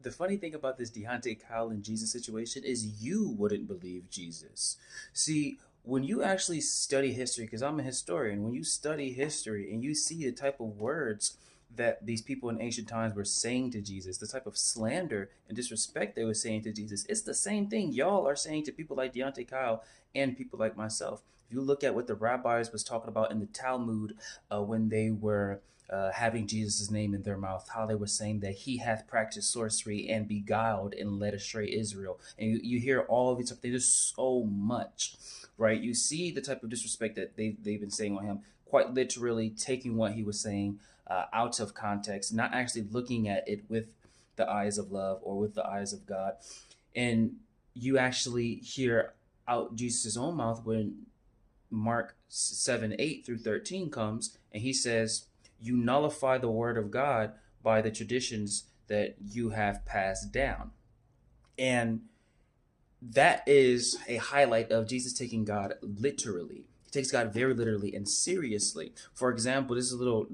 the funny thing about this Deontay Kyle and Jesus situation is you wouldn't believe Jesus. See, when you actually study history, because I'm a historian, when you study history and you see the type of words that these people in ancient times were saying to Jesus, the type of slander and disrespect they were saying to Jesus, it's the same thing y'all are saying to people like Deontay Kyle and people like myself. If you look at what the rabbis was talking about in the Talmud when they were having Jesus' name in their mouth, how they were saying that he hath practiced sorcery and beguiled and led astray Israel. And you hear all of these stuff. There's so much, right? You see the type of disrespect that they've been saying on him, quite literally taking what he was saying out of context, not actually looking at it with the eyes of love or with the eyes of God. And you actually hear out Jesus' own mouth when Mark 7:8-13 comes, and he says, you nullify the word of God by the traditions that you have passed down. And that is a highlight of Jesus taking God literally. He takes God very literally and seriously. For example, this is a little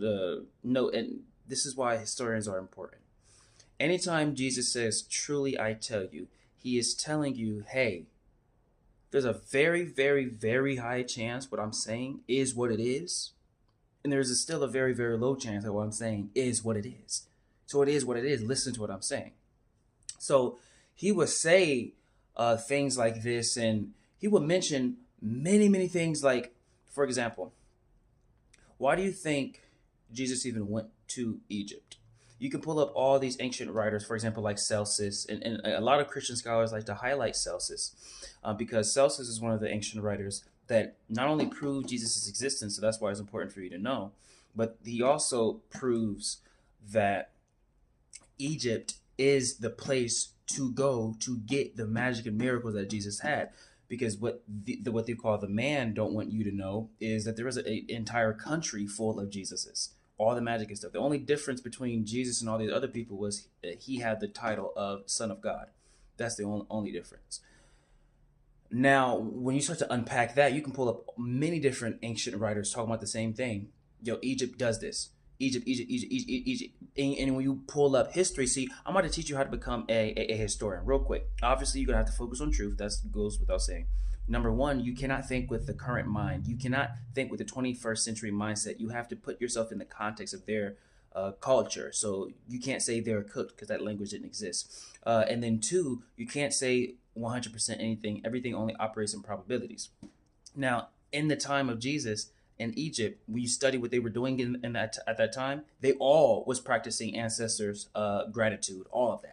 note, and this is why historians are important. Anytime Jesus says, truly I tell you, he is telling you, hey, there's a very, very, very high chance what I'm saying is what it is. And there's still a very, very low chance that what I'm saying is what it is. So it is what it is. Listen to what I'm saying. So he would say things like this, and he would mention many, many things like, for example, why do you think Jesus even went to Egypt? You can pull up all these ancient writers, for example, like Celsus, and a lot of Christian scholars like to highlight Celsus because Celsus is one of the ancient writers that not only proved Jesus' existence, so that's why it's important for you to know, but he also proves that Egypt is the place to go to get the magic and miracles that Jesus had. Because what they call the man don't want you to know is that there was an entire country full of Jesuses, all the magic and stuff. The only difference between Jesus and all these other people was that he had the title of Son of God. That's the only difference. Now, when you start to unpack that, you can pull up many different ancient writers talking about the same thing. Yo, Egypt does this. Egypt. And when you pull up history, see, I'm about to teach you how to become a historian real quick. Obviously, you're going to have to focus on truth. That goes without saying. Number one, you cannot think with the current mind. You cannot think with the 21st century mindset. You have to put yourself in the context of their culture. So you can't say they're cooked because that language didn't exist. And then two, you can't say 100% anything. Everything only operates in probabilities. Now, in the time of Jesus in Egypt, when you study what they were doing at that time, they all was practicing ancestors' gratitude, all of that.